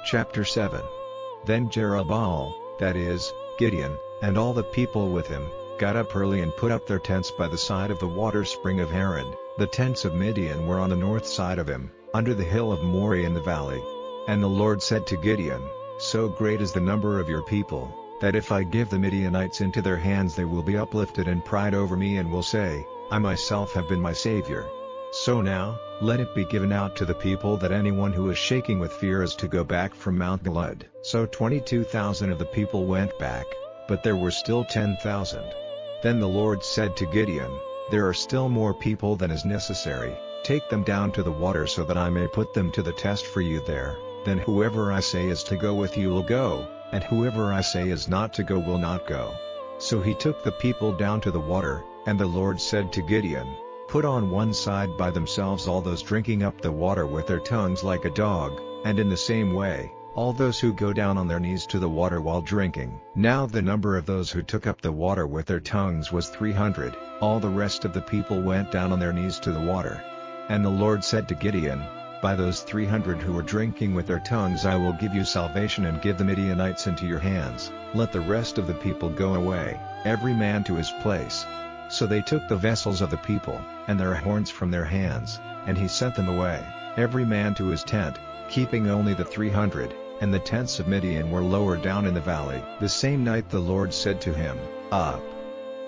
Chapter 7. Then Jerubbaal, that is, Gideon, and all the people with him, got up early and put up their tents by the side of the water spring of Haran. The tents of Midian were on the north side of him, under the hill of Moreh in the valley. And the Lord said to Gideon, So great is the number of your people, that if I give the Midianites into their hands they will be uplifted in pride over me and will say, I myself have been my Savior. So now, let it be given out to the people that anyone who is shaking with fear is to go back from Mount Gilad. So 22,000 of the people went back, but there were still 10,000. Then the Lord said to Gideon, There are still more people than is necessary, take them down to the water so that I may put them to the test for you there, then whoever I say is to go with you will go, and whoever I say is not to go will not go. So he took the people down to the water, and the Lord said to Gideon, Put on one side by themselves all those drinking up the water with their tongues like a dog, and in the same way, all those who go down on their knees to the water while drinking. Now the number of those who took up the water with their tongues was 300, all the rest of the people went down on their knees to the water. And the Lord said to Gideon, By those 300 who are drinking with their tongues I will give you salvation and give the Midianites into your hands. Let the rest of the people go away, every man to his place. So they took the vessels of the people, and their horns from their hands, and he sent them away, every man to his tent, keeping only the 300, and the tents of Midian were lower down in the valley. The same night the Lord said to him, Up!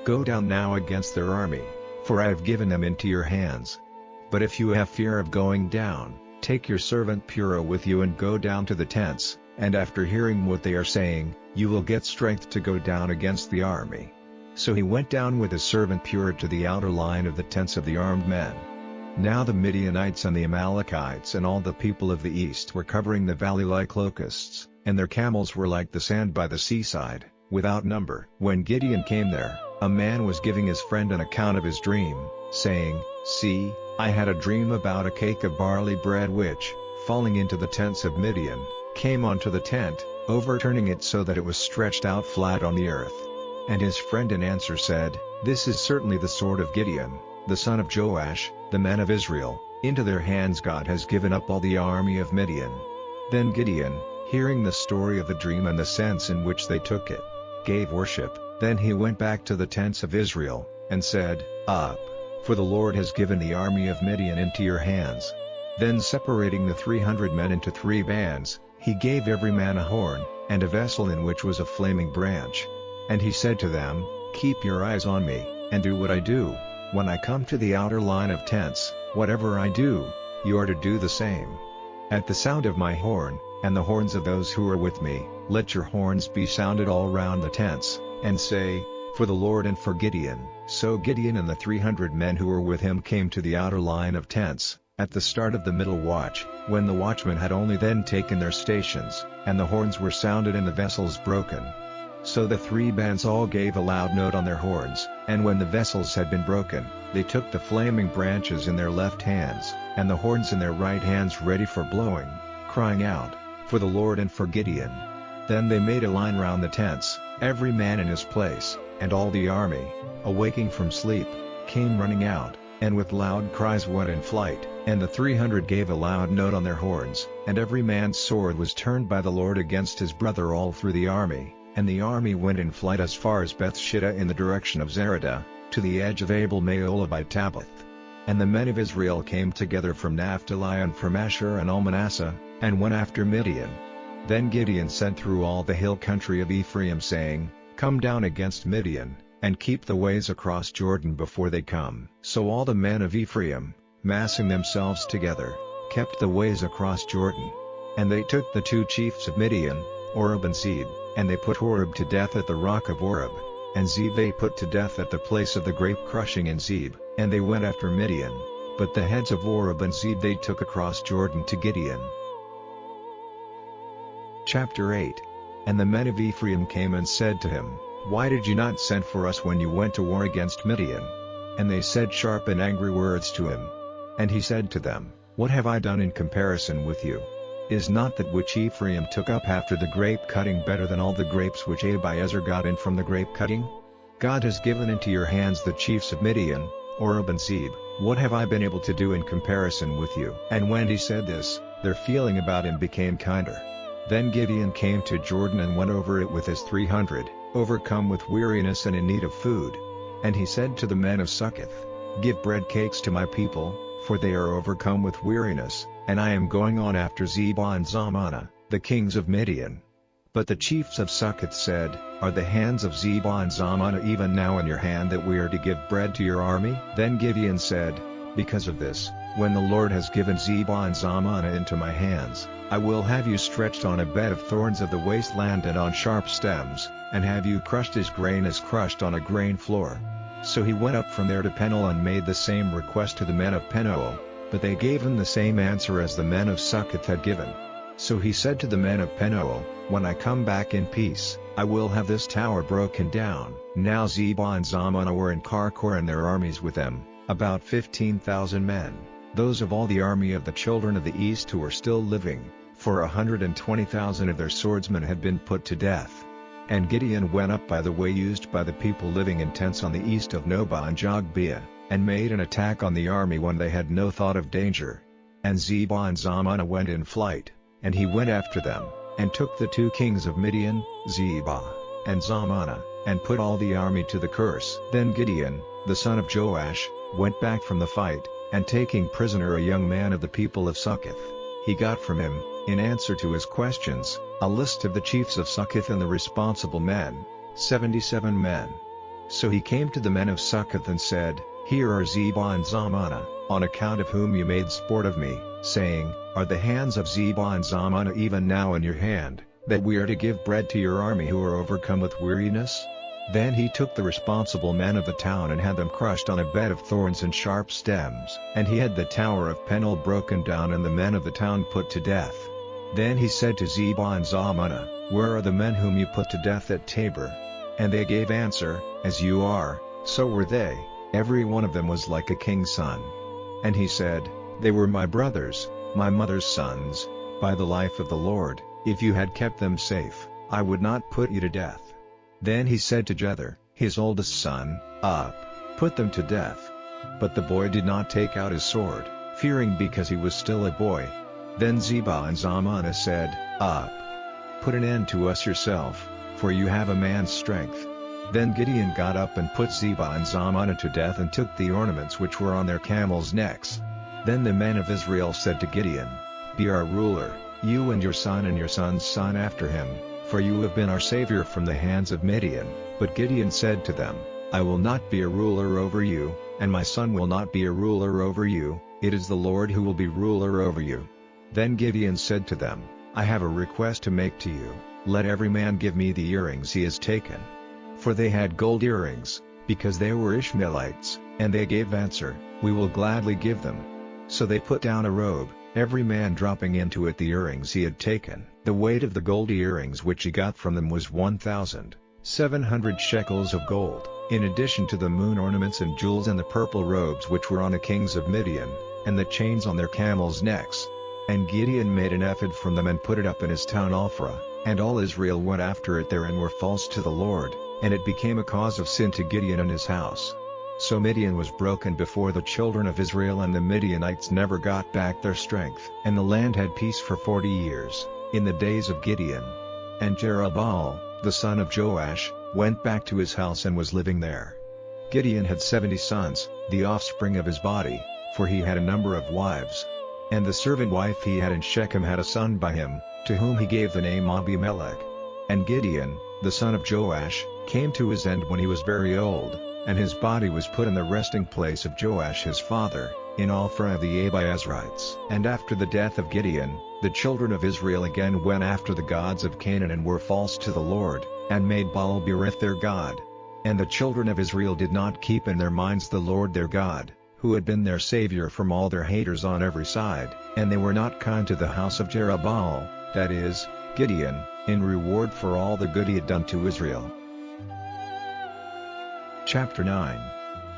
Go down now against their army, for I have given them into your hands. But if you have fear of going down, take your servant Purah with you and go down to the tents, and after hearing what they are saying, you will get strength to go down against the army. So he went down with his servant Purah to the outer line of the tents of the armed men. Now the Midianites and the Amalekites and all the people of the east were covering the valley like locusts, and their camels were like the sand by the seaside, without number. When Gideon came there, a man was giving his friend an account of his dream, saying, See, I had a dream about a cake of barley bread which, falling into the tents of Midian, came onto the tent, overturning it so that it was stretched out flat on the earth. And his friend in answer said, This is certainly the sword of Gideon, the son of Joash, the men of Israel. Into their hands God has given up all the army of Midian. Then Gideon, hearing the story of the dream and the sense in which they took it, gave worship. Then he went back to the tents of Israel, and said, Up! For the Lord has given the army of Midian into your hands. Then separating the 300 men into 3 bands, he gave every man a horn, and a vessel in which was a flaming branch. And he said to them, Keep your eyes on me, and do what I do. When I come to the outer line of tents, whatever I do, you are to do the same. At the sound of my horn, and the horns of those who are with me, let your horns be sounded all round the tents, and say, For the Lord and for Gideon. So Gideon and the 300 men who were with him came to the outer line of tents, at the start of the middle watch, when the watchmen had only then taken their stations, and the horns were sounded and the vessels broken. So the 3 bands all gave a loud note on their horns, and when the vessels had been broken, they took the flaming branches in their left hands, and the horns in their right hands ready for blowing, crying out, For the Lord and for Gideon. Then they made a line round the tents, every man in his place, and all the army, awaking from sleep, came running out, and with loud cries went in flight. And the 300 gave a loud note on their horns, and every man's sword was turned by the Lord against his brother all through the army. And the army went in flight as far as Beth-shittah in the direction of Zeradah, to the edge of Abel-Meholah by Tabbath. And the men of Israel came together from Naphtali and from Asher and Manasseh, and went after Midian. Then Gideon sent through all the hill country of Ephraim saying, Come down against Midian, and keep the ways across Jordan before they come. So all the men of Ephraim, massing themselves together, kept the ways across Jordan. And they took the 2 chiefs of Midian, Oreb and Zeb, and they put Oreb to death at the rock of Oreb, and Zeb they put to death at the place of the grape crushing in Zeb, and they went after Midian. But the heads of Oreb and Zeb they took across Jordan to Gideon. Chapter 8. And the men of Ephraim came and said to him, Why did you not send for us when you went to war against Midian? And they said sharp and angry words to him. And he said to them, What have I done in comparison with you? Is not that which Ephraim took up after the grape cutting better than all the grapes which Abiezer got in from the grape cutting? God has given into your hands the chiefs of Midian, Oreb and Zeb. What have I been able to do in comparison with you? And when he said this, their feeling about him became kinder. Then Gideon came to Jordan and went over it with his 300, overcome with weariness and in need of food. And he said to the men of Succoth, "Give bread cakes to my people, for they are overcome with weariness, and I am going on after Zebah and Zalmunna, the kings of Midian." But the chiefs of Succoth said, "Are the hands of Zebah and Zalmunna even now in your hand that we are to give bread to your army?" Then Gideon said, "Because of this, when the Lord has given Zebah and Zalmunna into my hands, I will have you stretched on a bed of thorns of the wasteland and on sharp stems, and have you crushed as grain is crushed on a grain floor." So he went up from there to Penuel and made the same request to the men of Penuel, but they gave him the same answer as the men of Succoth had given. So he said to the men of Penuel, "When I come back in peace, I will have this tower broken down." Now Zebah and Zalmunna were in Karkor and their armies with them, about 15,000 men, those of all the army of the children of the east who were still living, for 120,000 of their swordsmen had been put to death. And Gideon went up by the way used by the people living in tents on the east of Nobah and Jogbeah, and made an attack on the army when they had no thought of danger. And Zebah and Zalmunna went in flight, and he went after them, and took the 2 kings of Midian, Zebah and Zalmunna, and put all the army to the curse. Then Gideon, the son of Joash, went back from the fight, and taking prisoner a young man of the people of Succoth, he got from him, in answer to his questions, a list of the chiefs of Succoth and the responsible men, 77 men. So he came to the men of Succoth and said, "Here are Zebah and Zalmunna, on account of whom you made sport of me, saying, Are the hands of Zebah and Zalmunna even now in your hand, that we are to give bread to your army who are overcome with weariness?" Then he took the responsible men of the town and had them crushed on a bed of thorns and sharp stems. And he had the tower of Penuel broken down and the men of the town put to death. Then he said to Zebah and Zalmunna, "Where are the men whom you put to death at Tabor?" And they gave answer, "As you are, so were they, every one of them was like a king's son." And he said, "They were my brothers, my mother's sons, by the life of the Lord, if you had kept them safe, I would not put you to death." Then he said to Jether, his oldest son, "Up, put them to death." But the boy did not take out his sword, fearing because he was still a boy. Then Zebah and Zalmunna said, "Up, put an end to us yourself, for you have a man's strength." Then Gideon got up and put Zebah and Zalmunna to death and took the ornaments which were on their camels' necks. Then the men of Israel said to Gideon, "Be our ruler, you and your son's son after him, for you have been our savior from the hands of Midian." But Gideon said to them, "I will not be a ruler over you, and my son will not be a ruler over you, it is the Lord who will be ruler over you." Then Gideon said to them, "I have a request to make to you, let every man give me the earrings he has taken." For they had gold earrings, because they were Ishmaelites, and they gave answer, "We will gladly give them." So they put down a robe, every man dropping into it the earrings he had taken. The weight of the gold earrings which he got from them was 1,700 shekels of gold, in addition to the moon ornaments and jewels and the purple robes which were on the kings of Midian, and the chains on their camels' necks. And Gideon made an ephod from them and put it up in his town Ophrah, and all Israel went after it there and were false to the Lord, and it became a cause of sin to Gideon and his house. So Midian was broken before the children of Israel, and the Midianites never got back their strength. And the land had peace for 40 years, in the days of Gideon. And Jerubbaal, the son of Joash, went back to his house and was living there. Gideon had 70 sons, the offspring of his body, for he had a number of wives. And the servant wife he had in Shechem had a son by him, to whom he gave the name Abimelech. And Gideon, the son of Joash, came to his end when he was very old, and his body was put in the resting place of Joash his father, in Ophrah of the Abiezrites. And after the death of Gideon, the children of Israel again went after the gods of Canaan and were false to the Lord, and made Baal-berith their god. And the children of Israel did not keep in their minds the Lord their God, who had been their savior from all their haters on every side, and they were not kind to the house of Jerubbaal, that is, Gideon, in reward for all the good he had done to Israel. Chapter 9.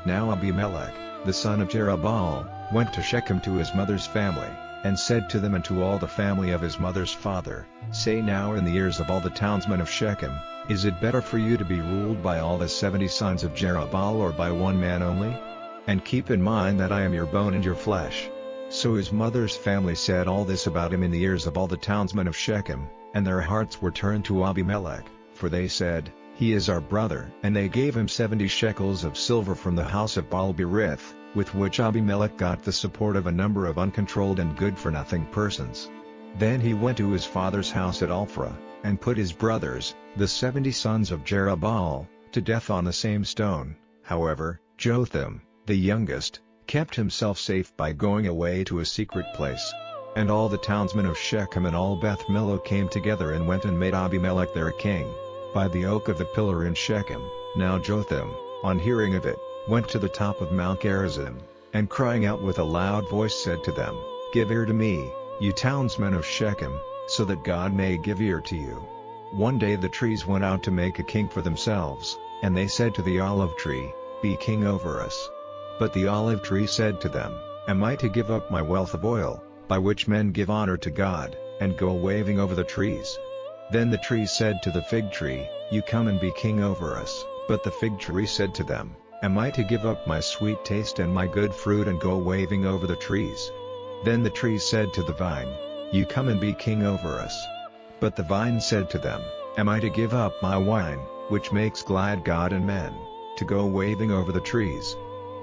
Now Abimelech, the son of Jerubbaal, went to Shechem to his mother's family, and said to them and to all the family of his mother's father, "Say now in the ears of all the townsmen of Shechem, is it better for you to be ruled by all the 70 sons of Jerubbaal or by one man only? And keep in mind that I am your bone and your flesh. So his mother's family said all this about him in the ears of all the townsmen of Shechem, and their hearts were turned to Abimelech, for they said, "He is our brother." And they gave him 70 shekels of silver from the house of Baal-berith, with which Abimelech got the support of a number of uncontrolled and good-for-nothing persons. Then he went to his father's house at Ophrah, and put his brothers, the 70 sons of Jerubbaal, to death on the same stone. However, Jotham, the youngest, kept himself safe by going away to a secret place. And all the townsmen of Shechem and all Beth Millo came together and went and made Abimelech their king, by the oak of the pillar in Shechem. Now Jotham, on hearing of it, went to the top of Mount Gerizim, and crying out with a loud voice said to them, "Give ear to me, you townsmen of Shechem, so that God may give ear to you." One day the trees went out to make a king for themselves, and they said to the olive tree, "Be king over us." But the olive tree said to them, "Am I to give up my wealth of oil, by which men give honor to God, and go waving over the trees?" Then the trees said to the fig tree, "You come and be king over us." But the fig tree said to them, "Am I to give up my sweet taste and my good fruit and go waving over the trees?" Then the trees said to the vine, "You come and be king over us." But the vine said to them, "Am I to give up my wine, which makes glad God and men, to go waving over the trees?"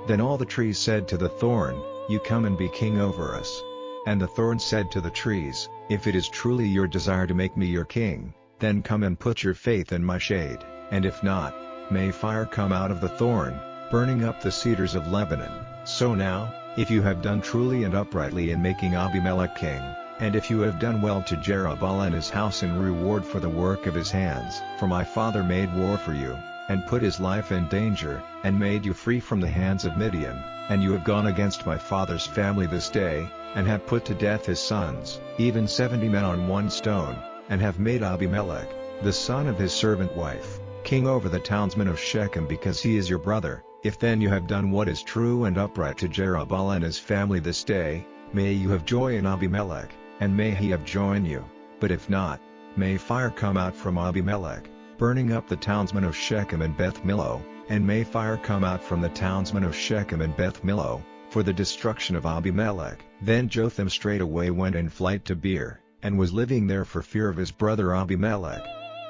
Then all the trees said to the thorn, "You come and be king over us." And the thorn said to the trees, "If it is truly your desire to make me your king, then come and put your faith in my shade, and if not, may fire come out of the thorn, burning up the cedars of Lebanon." So now, if you have done truly and uprightly in making Abimelech king, and if you have done well to Jerubbaal and his house in reward for the work of his hands, for my father made war for you, and put his life in danger, and made you free from the hands of Midian, and you have gone against my father's family this day, and have put to death his sons, even 70 men on one stone, and have made Abimelech, the son of his servant wife, king over the townsmen of Shechem because he is your brother. If then you have done what is true and upright to Jerubbaal and his family this day, may you have joy in Abimelech, and may he have joy in you. But if not, may fire come out from Abimelech, burning up the townsmen of Shechem and Beth Millo, and may fire come out from the townsmen of Shechem and Beth Millo, for the destruction of Abimelech. Then Jotham straightway went in flight to Beer, and was living there for fear of his brother Abimelech.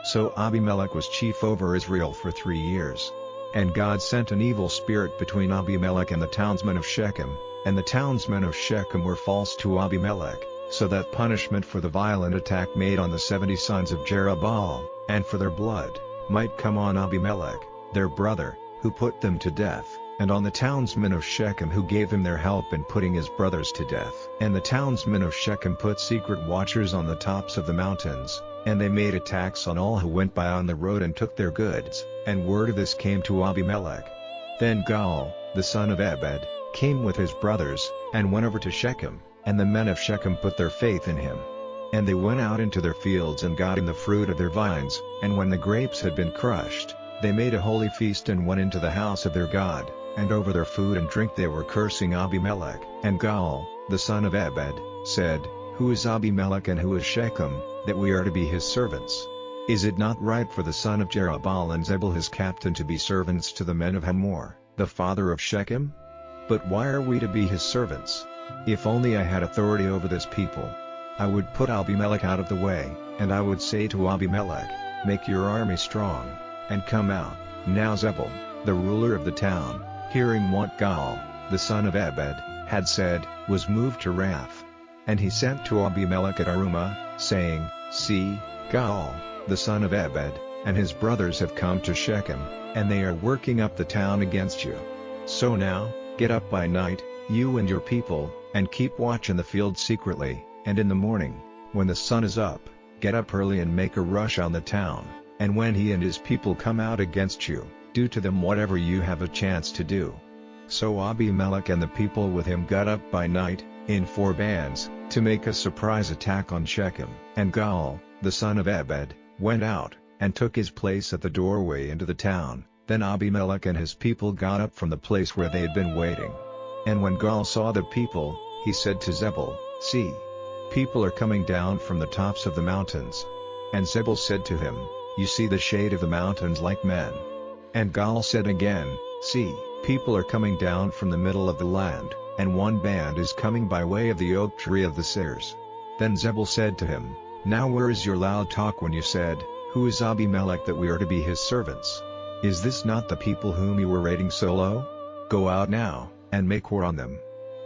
So Abimelech was chief over Israel for 3 years. And God sent an evil spirit between Abimelech and the townsmen of Shechem, and the townsmen of Shechem were false to Abimelech, so that punishment for the violent attack made on the 70 sons of Jerubbaal, and for their blood, might come on Abimelech, their brother, who put them to death, and on the townsmen of Shechem who gave him their help in putting his brothers to death. And the townsmen of Shechem put secret watchers on the tops of the mountains, and they made attacks on all who went by on the road and took their goods, and word of this came to Abimelech. Then Gaal, the son of Ebed, came with his brothers, and went over to Shechem, and the men of Shechem put their faith in him. And they went out into their fields and got in the fruit of their vines, and when the grapes had been crushed, they made a holy feast and went into the house of their God, and over their food and drink they were cursing Abimelech. And Gaal, the son of Ebed, said, "Who is Abimelech and who is Shechem, that we are to be his servants? Is it not right for the son of Jerubbaal and Zebul his captain to be servants to the men of Hamor, the father of Shechem? But why are we to be his servants? If only I had authority over this people, I would put Abimelech out of the way, and I would say to Abimelech, make your army strong, and come out." Now Zebul, the ruler of the town, hearing what Gaal, the son of Ebed, had said, was moved to wrath. And he sent to Abimelech at Arumah, saying, "See, Gaal, the son of Ebed, and his brothers have come to Shechem, and they are working up the town against you. So now, get up by night, you and your people, and keep watch in the field secretly, and in the morning, when the sun is up, get up early and make a rush on the town, and when he and his people come out against you, do to them whatever you have a chance to do." So Abimelech and the people with him got up by night, in 4 bands, to make a surprise attack on Shechem. And Gaal, the son of Ebed, went out, and took his place at the doorway into the town. Then Abimelech and his people got up from the place where they had been waiting. And when Gaal saw the people, he said to Zebul, "See, people are coming down from the tops of the mountains." And Zebul said to him, "You see the shade of the mountains like men." And Gaal said again, "See, people are coming down from the middle of the land." and one band is coming by way of the oak tree of the Seres." Then Zebul said to him, "Now where is your loud talk when you said, 'Who is Abimelech that we are to be his servants?' Is this not the people whom you were rating so low? Go out now, and make war on them."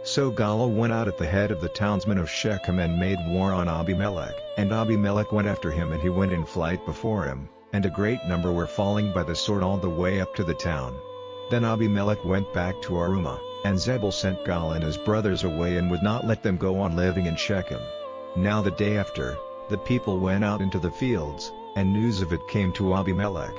So Galal went out at the head of the townsmen of Shechem and made war on Abimelech. And Abimelech went after him, and he went in flight before him, and a great number were falling by the sword all the way up to the town. Then Abimelech went back to Arumah, and Zebul sent Galal and his brothers away and would not let them go on living in Shechem. Now the day after, the people went out into the fields, and news of it came to Abimelech.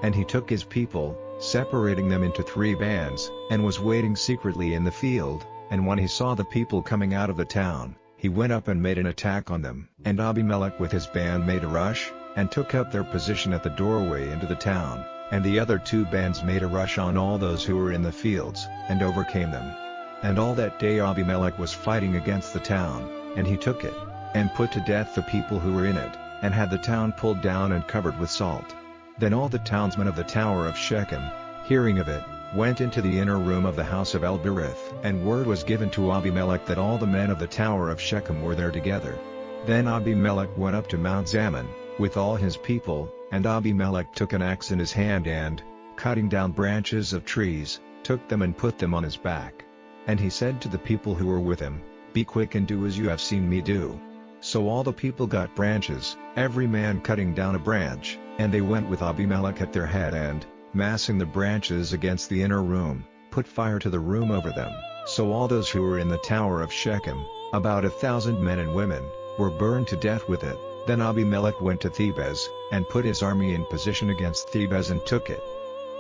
And he took his people, separating them into 3 bands, and was waiting secretly in the field. And when he saw the people coming out of the town, he went up and made an attack on them. And Abimelech with his band made a rush, and took up their position at the doorway into the town. And the other 2 bands made a rush on all those who were in the fields, and overcame them. And all that day Abimelech was fighting against the town, and he took it, and put to death the people who were in it, and had the town pulled down and covered with salt. Then all the townsmen of the tower of Shechem, hearing of it, went into the inner room of the house of El-Berith. And word was given to Abimelech that all the men of the tower of Shechem were there together. Then Abimelech went up to Mount Zaman, with all his people, and Abimelech took an axe in his hand and, cutting down branches of trees, took them and put them on his back. And he said to the people who were with him, "Be quick and do as you have seen me do." So all the people got branches, every man cutting down a branch, and they went with Abimelech at their head and, massing the branches against the inner room, put fire to the room over them. So all those who were in the tower of Shechem, about 1,000 men and women, were burned to death with it. Then Abimelech went to Thebez, and put his army in position against Thebez and took it.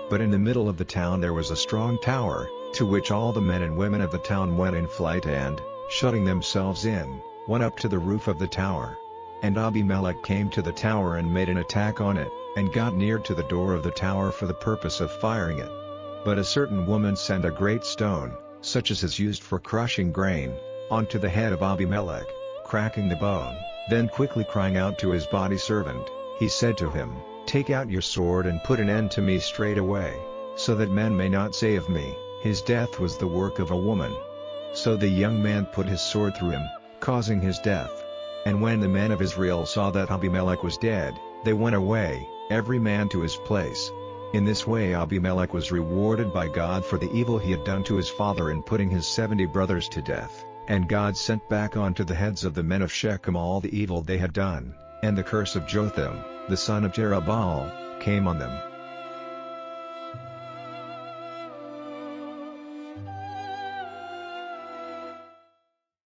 But in the middle of the town there was a strong tower, to which all the men and women of the town went in flight and, shutting themselves in, went up to the roof of the tower. And Abimelech came to the tower and made an attack on it, and got near to the door of the tower for the purpose of firing it. But a certain woman sent a great stone, such as is used for crushing grain, onto the head of Abimelech, cracking the bone. Then quickly crying out to his body servant, he said to him, "Take out your sword and put an end to me straight away, so that men may not say of me, 'His death was the work of a woman.'" So the young man put his sword through him, causing his death. And when the men of Israel saw that Abimelech was dead, they went away, every man to his place. In this way Abimelech was rewarded by God for the evil he had done to his father in putting his 70 brothers to death. And God sent back onto the heads of the men of Shechem all the evil they had done, and the curse of Jotham, the son of Jerubbaal, came on them.